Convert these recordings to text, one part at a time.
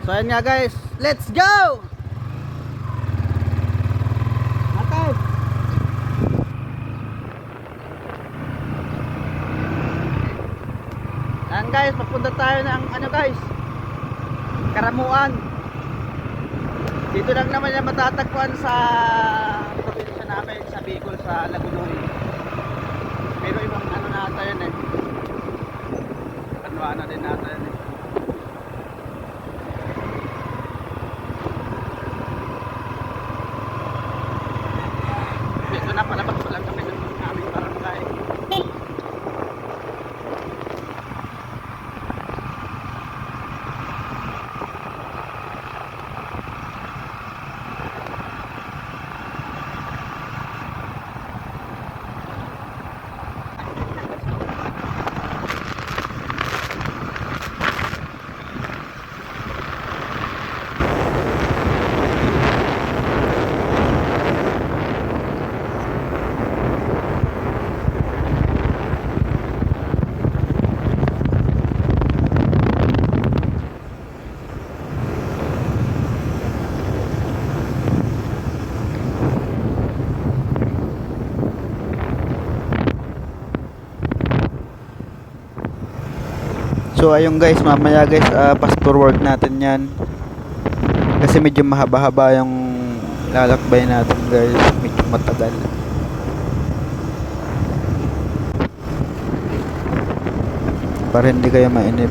So ayan nga guys, let's go! Okay. Ayan guys, papunta tayo ng ano guys, Karamuan. Dito lang naman yan matatagpuan sa probinsya namin, sa Bicol, sa Lagunoy. Pero ibang ano nata yan eh. Ano din nata yan eh. Dito na palabas pa lang kami ng aming barangay. So ayun guys, mamaya guys, fast forward natin yan. Kasi medyo mahaba-haba yung lalakbay natin guys, medyo matagal. Para hindi kayo mainip.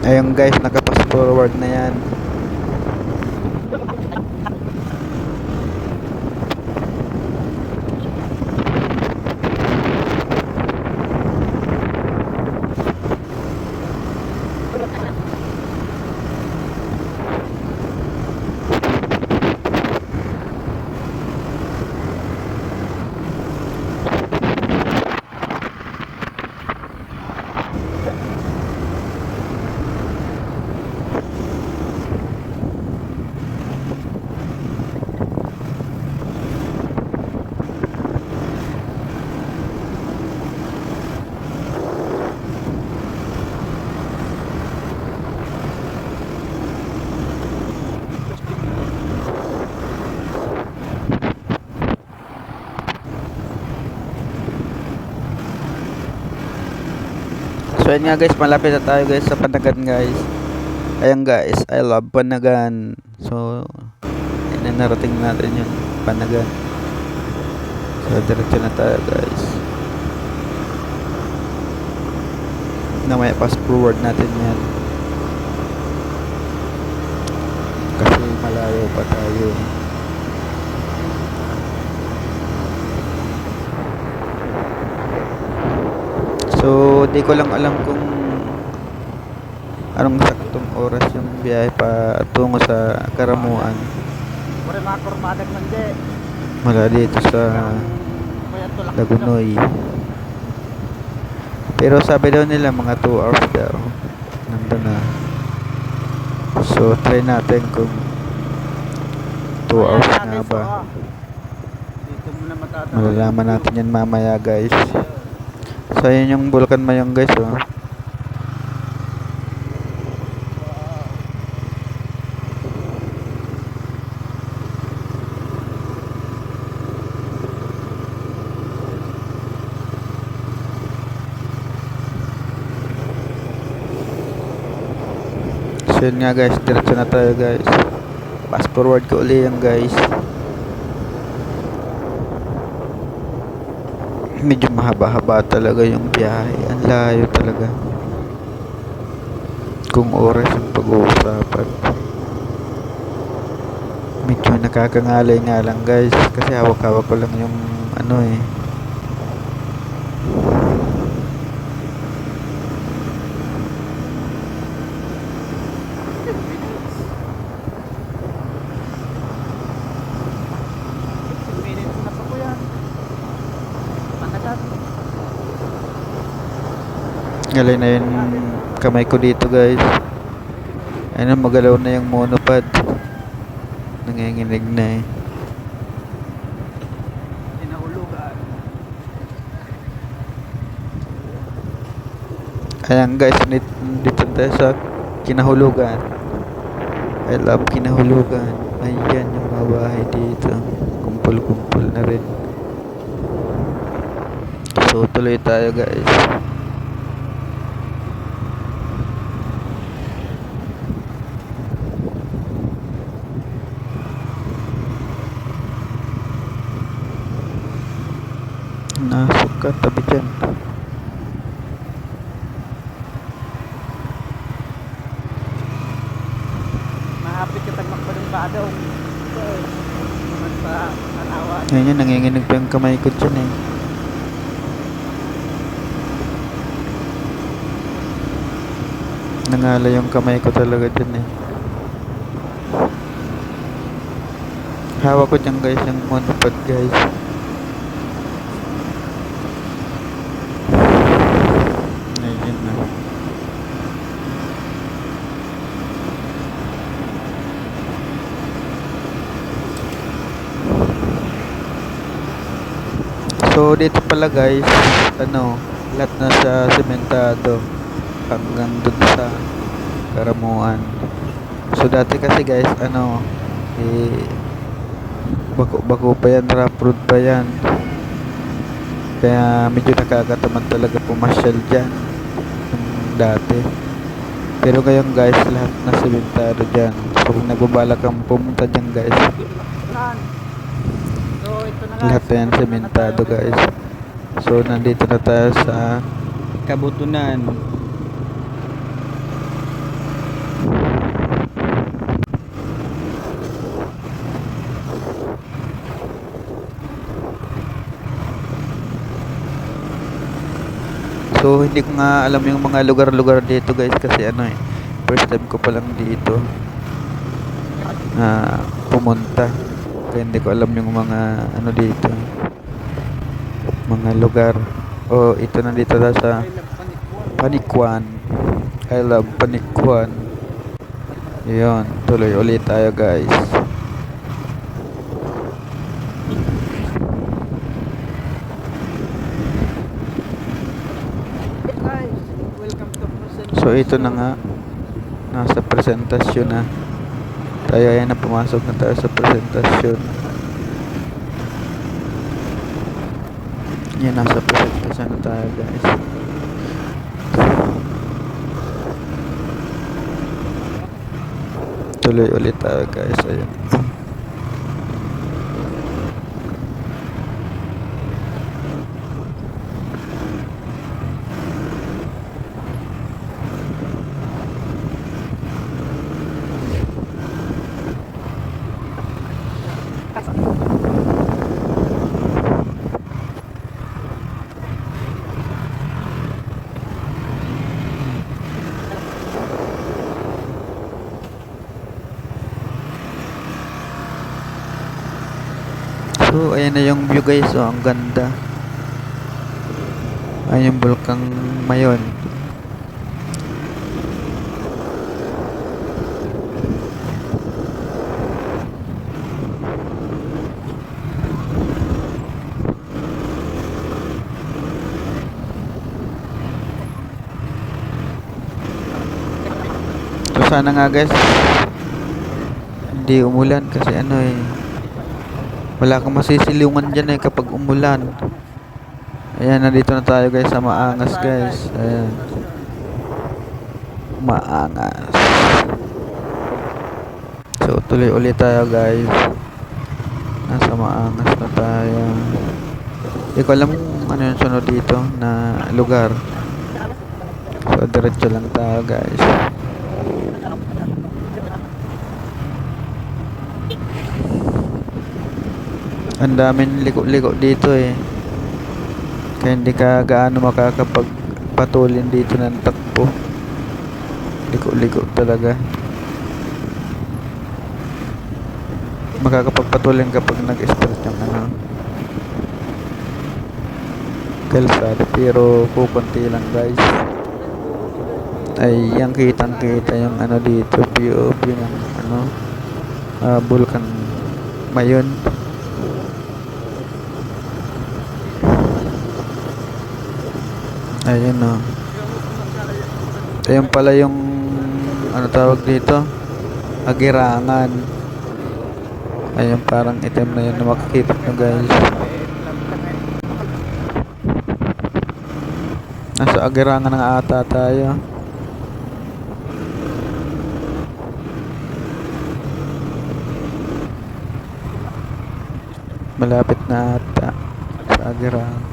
Ayun guys, naka-fast forward na yan. So ayun nga guys, malapit na tayo guys sa Panagan guys. Ayan guys, I love Panagan. So ayun na, narating natin yung Panagan. So diretso na tayo guys. Na may fast forward natin yan. Kasi malayo pa tayo. So, di ko lang alam kung anong saktong oras yung biyahe pa tungo sa Karamuan. Mula dito sa Lagunoy. Pero sabi daw nila mga 2 hours daw. Nandun na. So, try natin kung 2 hours nga ba. Malalaman natin yan mamaya guys. So ayun yung Bulkan Mayong guys oh. So yun nga guys, diretso na tayo guys. Fast forward ko uli yan guys. Medyo mahaba-haba talaga yung biyahe. Ang layo talaga. Kung oras yung pag-uusapan. Medyo nakakangalay nga lang guys. Kasi hawak-hawak ko lang yung ano eh. Ngalay na yung kamay ko dito guys. Ayun, magalaw na yung monopod. Nanginginig na eh. Ayan guys, dito tayo sa Kinahulugan. I love Kinahulugan. Ayan yung mga bahay dito. Kumpul-kumpul na rin. So tuloy tayo guys. Nasuka tabi dyan. Mahapit ka tagmakbalong badaw. Ito eh. Naman sa tanawan. Ayan yun, nanginginig pa yung kamay ko dyan eh. Nangala yung kamay ko talaga dyan eh. Hawak ko dyan guys yung monopod guys. Ayan na. So dito pala guys, lahat na sa sementado hanggang dun sa Karamuan. So dati kasi guys, bako pa yan, rough road pa yan. Kaya medyo nakakatamad talaga pumasyal dyan dati. Pero ngayon guys, lahat na sementado dyan. So kung nagbabalak kang pumunta dyan guys, So ito na guys. lahat yan sementado guys. So nandito na tayo sa Kabutunan. So hindi ko nga alam yung mga lugar-lugar dito guys kasi first time ko pa lang dito na pumunta. Kaya hindi ko alam yung mga dito, mga lugar. Oh, ito na dito na sa Panikwan. I love Panikwan. Yun, tuloy ulit tayo guys. Guys, welcome to Quezon. So ito na nga, nasa presentasyon na tayo. Ayan na, pumasok na tayo sa presentasyon. Yan, nasa presentasyon na tayo guys. Tuloy ulit tayo guys. Ayan. So ayan na yung view guys. Oh, ang ganda. Ayan yung Bulkang Mayon. So sana nga guys hindi umulan kasi wala kang masisilungan dyan kapag umulan. Ayan, nandito na tayo guys sa Maangas guys. Ayan, Maangas. So tuloy ulit tayo guys. Nasa Maangas na tayo. Hindi ko alam kung ano yung sunod dito na lugar. So diretso lang tayo guys. Ang daming liko-liko dito kaya hindi ka gaano makakapagpatulin dito ng takbo. Liko-liko talaga. Makakapagpatulin kapag nag-start yung kalsada, pero kukunti lang guys. Ay yung kitang kita yung dito, view ng Bulkang Mayon. Ayun Ayun pala yung ano tawag dito? Agirangan. Ayun parang item na yun na makikita nyo guys. Nasa Agirangan na ata tayo. Malapit na ata sa Agirangan.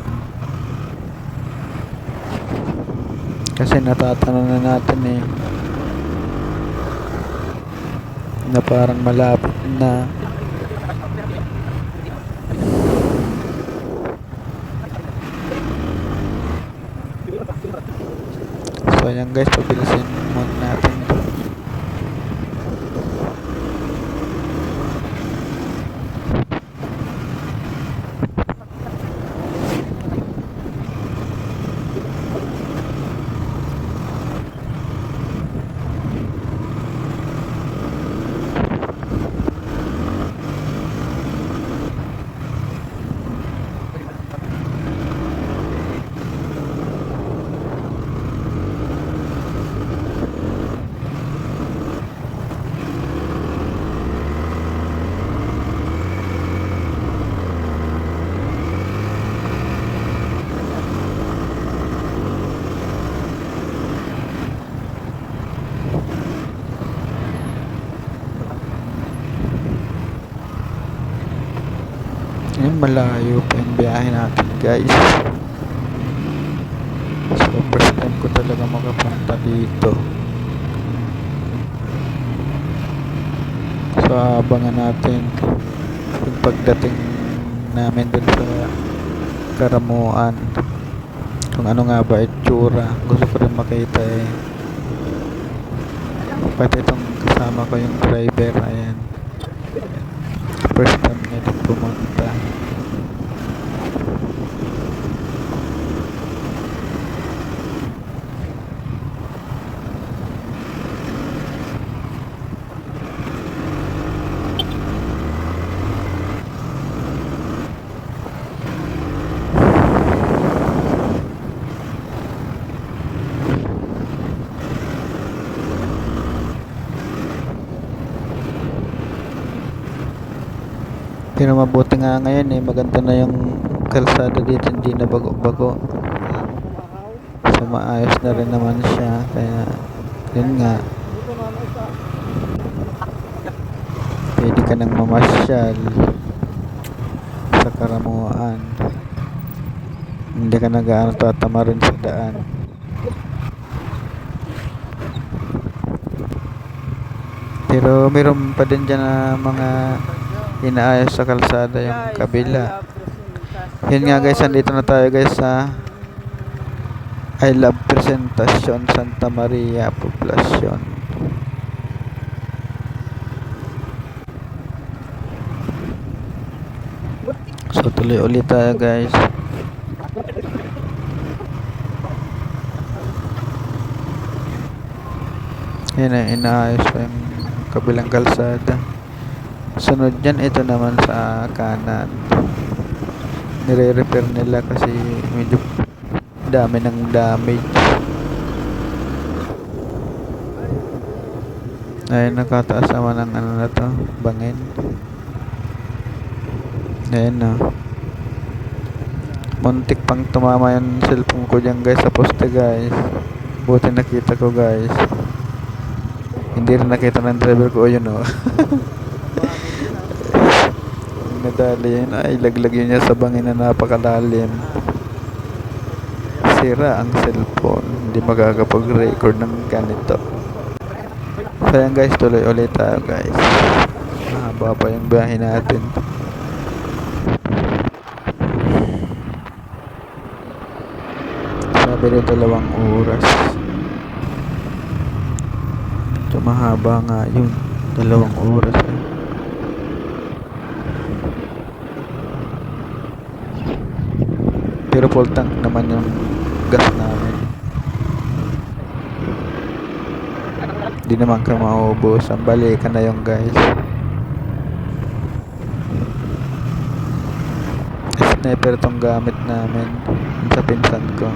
Kasi natatanong na natin eh. Na parang malapit na. So ayan guys, pabilisin muna natin. Ayan, malayo pa yung biyahe natin guys. So first time ko talaga makapunta dito. So abangan natin yung pagdating namin dun sa Karamuan. Kung ano nga ba itsura. Gusto ko rin makita eh. Pati itong kasama ko yung driver. Ayan. First time niya din pumunta. Pero mabuti nga ngayon eh, maganda na yung kalsada dito, hindi na bago-bago. So maayos na rin naman siya, kaya yun nga. Pwede ka nang mamasyal sa Karamuan. Hindi ka na gaano tatama rin sa daan. Pero meron pa din dyan na mga inaayos sa kalsada yung kabila. Yun nga guys, andito na tayo guys sa I Love Presentacion Santa Maria Poblacion. So tuloy ulit tayo guys. Yan ang inaayos pa yung kabilang kalsada. Sunod dyan, ito naman sa kanan. Nire-repair nila kasi medyo dami ng damage. Ay, nakataas naman ng ano na to, bangin. Ayan na. Muntik pang tumama yung cellphone ko dyan guys sa poste guys. Buti nakita ko guys. Hindi rin nakita ng driver ko, yun o. Nadali yun, ay laglag yun niya sa bangin na napakalalim. Sira ang cellphone, hindi makakapag-record ng ganito. So yan guys, tuloy ulit tayo guys. Mahaba pa yung biyahe natin. Sabi rin 2 oras. So mahaba nga yun, 2 oras eh. Pero full tank naman yung gas namin. Di naman ka maubos. Ang balikan na yung guys. Sniper tong gamit namin sa pinsan ko.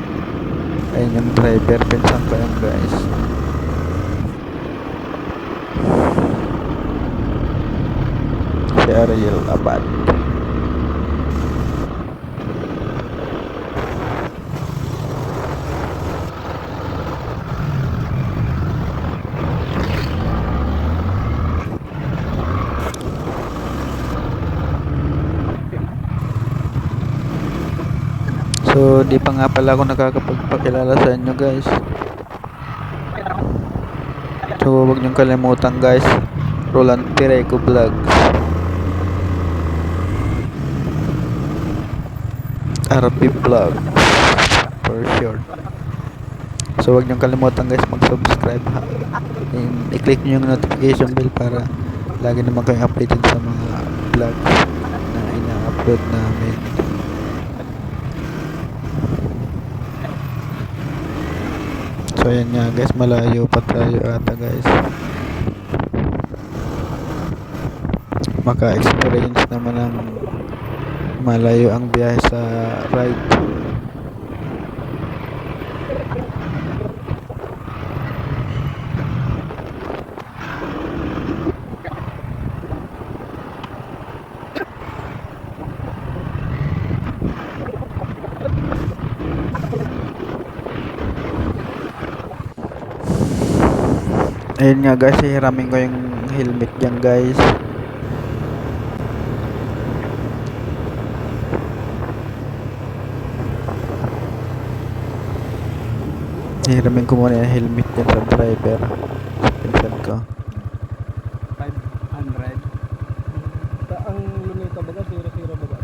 Ayun yung driver, pinsan ko yun guys. Si Ariel Abad. So, di pa nga pala ako nakakapagpakilala sa inyo guys. So, huwag niyong kalimutan guys. Roland Pireco Vlogs. RP Vlog. For short. So, huwag niyong kalimutan guys mag-subscribe ha. And i-click niyo yung notification bell para lagi naman kayong updated sa mga vlogs na ina-upload namin. So ayan nga guys, malayo pa tayo ata guys. Maka-experience naman ng malayo ang biyahe sa ride. Ayun nga guys, hihiramin ko yung helmet dyan guys. Hihiramin ko muna yung helmet dyan sa driver. Pinsan ko. 500. Ang lunita baga, sira-sira baga.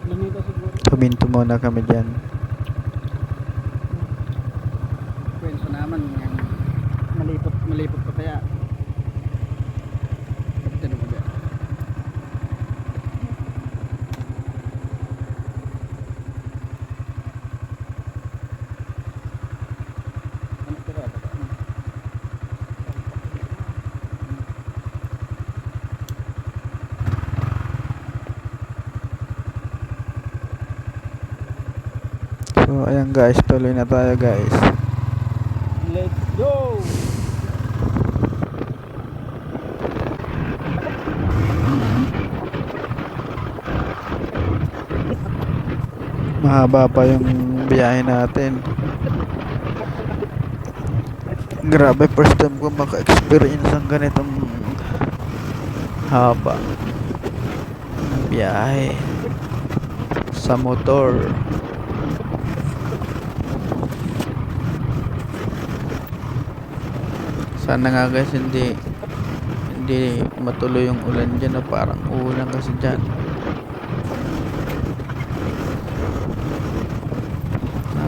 Lunita siguro. Huminto muna kami dyan. Kwenso naman yan. Malipot pa kaya. Kapit na ba? Ano tira ba? So ayan guys, tuloy na tayo guys. Let's go! Mahaba pa yung biyahe natin. Grabe, first time ko maka-experience ng ganitong haba ng biyahe sa motor. Sana nga guys hindi matuloy yung ulan dyan, na parang uulan kasi dyan.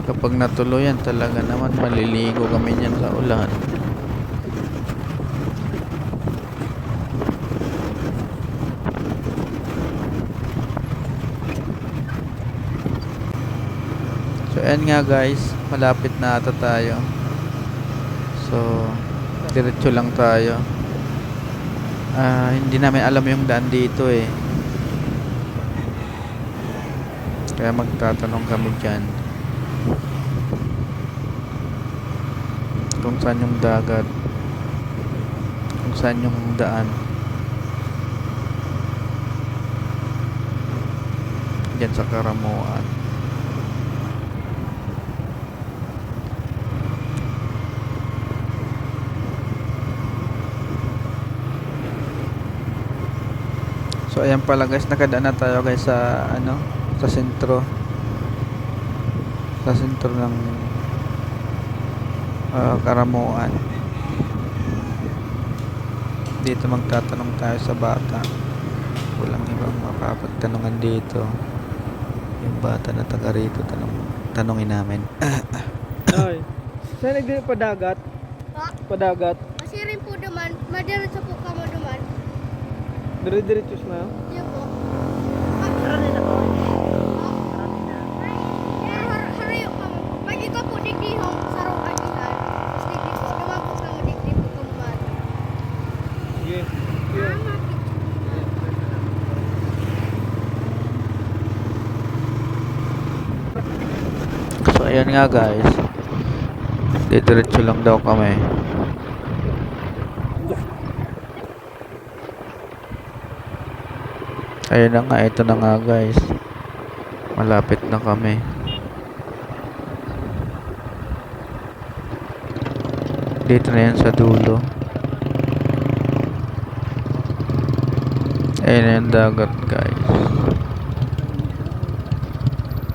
Kapag natuloy yan, talaga naman maliligo kami niyan sa ulan. So ayan nga guys, malapit na ata tayo. So diretso lang tayo. Hindi namin alam yung daan dito eh. Kaya magtatanong kami dyan kung saan yung dagat, kung saan yung daan. Diyan sa Karamuan. So ayan pala guys, nakadaan na tayo guys sa sa sentro. Sa sentro ng Karamuan. Dito magtatanong tayo sa bata. Walang ibang mapapagtanungan dito. Yung bata na taga rito, tanongin namin. Ay, saan nagdiri padagat? Ha? Padagat. Masirin po duman, madiretso po kamo duman. Dire-diretsos na. Diyo po. Karani na po. Harayo kamo. Magika po digdihong sarong agihan. Digdi po, duman po kamo digdi po kumad. Sige. Sige. So ayan nga guys, Diretso lang daw kami. Ayun na nga, ito na nga guys. Malapit na kami. Dito na yan sa dulo. Ayun na yung dagat guys.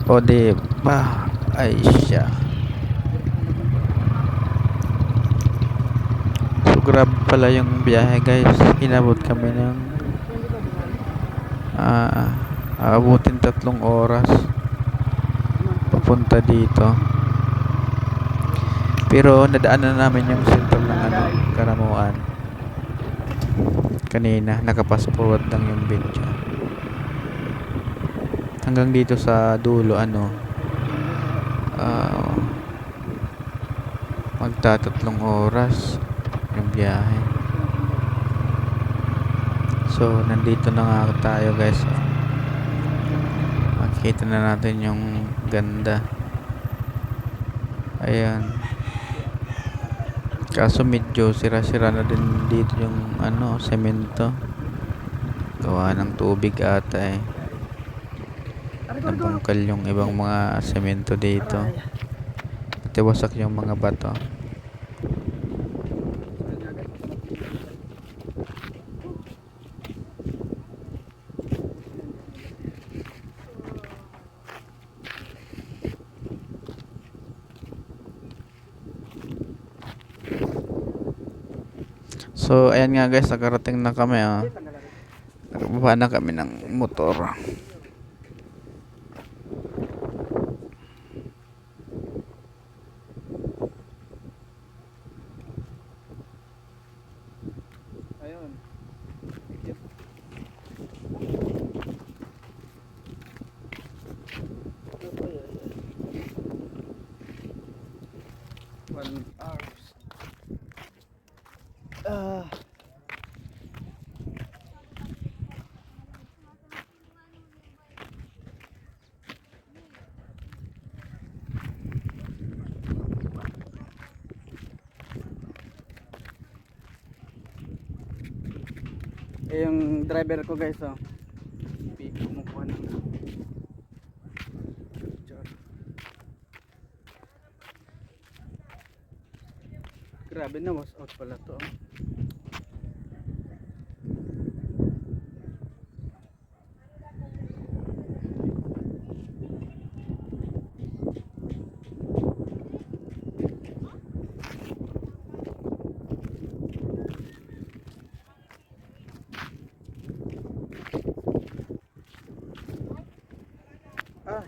O diba? Ay siya. So grabe pala yung biyahe guys. Inabot kami ng aabutin 3 oras papunta dito. Pero nadaanan namin yung sentro ng Karamuan. Kanina, naka-fast forward lang yung video. Hanggang dito sa dulo, magta-3 oras yung biyahe. So, nandito na nga tayo guys. Makikita na natin yung ganda. Ayan. Kaso medyo sira-sira na din dito yung semento. Gawa ng tubig ata eh. Nabungkal yung ibang mga semento dito. Pati wasak yung mga bato. So, ayan nga guys, nakarating na kami. Nakababa na kami ng motor. Ayun. One hours. Yung driver ko guys, kumukuha ng picture. Grabe na, was out pala to.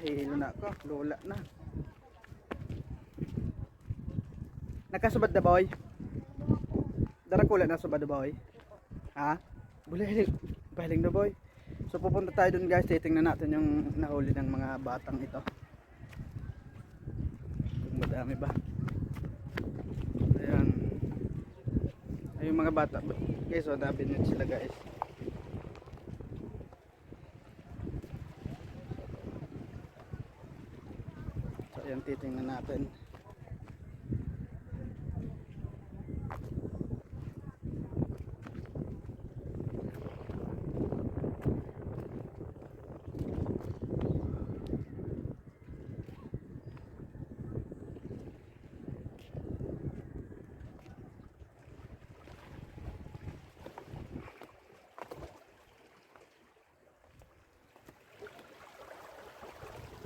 Hilo na ako, lula na. Nakasubad na boy? Darakula na subad na boy? Ha? Bahiling na boy. So pupunta tayo dun guys, titingnan natin yung nahuli ng mga batang ito. Kung madami ba? Ayan. Ay yung mga bata guys, dami nyo sila guys. Ayan, titingnan natin.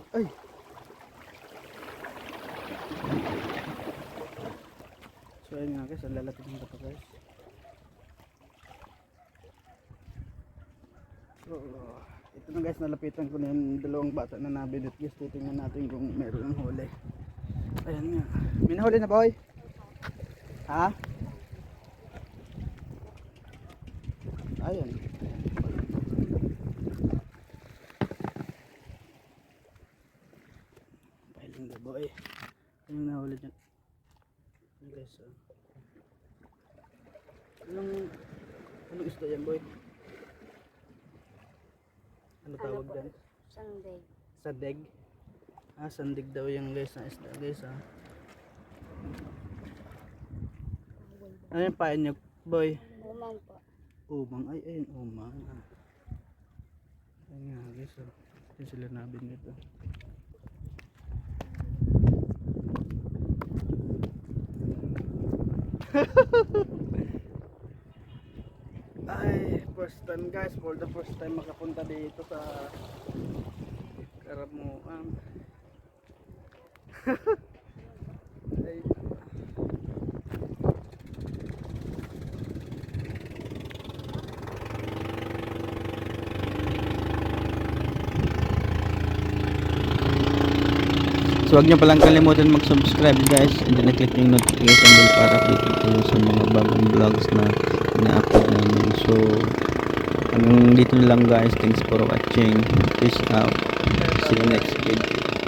Ay! So ayun nga guys, ang lalapit ng bato guys. So ito na guys, nalapitan ko na yung dalawang bata na nabinit guys. Titingnan natin kung meron ng huli. Ayan nga. May nahuli na boy? Ha? Ayan. Pahiling na boy. Anong nahuli dyan? Ayan guys. Anong isda yan boy? Ano tawag dyan? Sunday. Sadeg. Sandig daw yung guys na isda guys Ano yung pain niyo, boy? Umang po. Umang. Ay, ayun, umang. Ayun nga, guys. Oh. Yan sila nabin nito. Ay, first time guys. For the first time makapunta dito sa Karamuan. Ay, so huwag nyo palang kalimutan mag-subscribe guys, and then click yung notification bell para updated kayo sa mga bagong vlogs na na-upload namin. So hanggang dito na lang guys. Thanks for watching. Peace out. See you next video.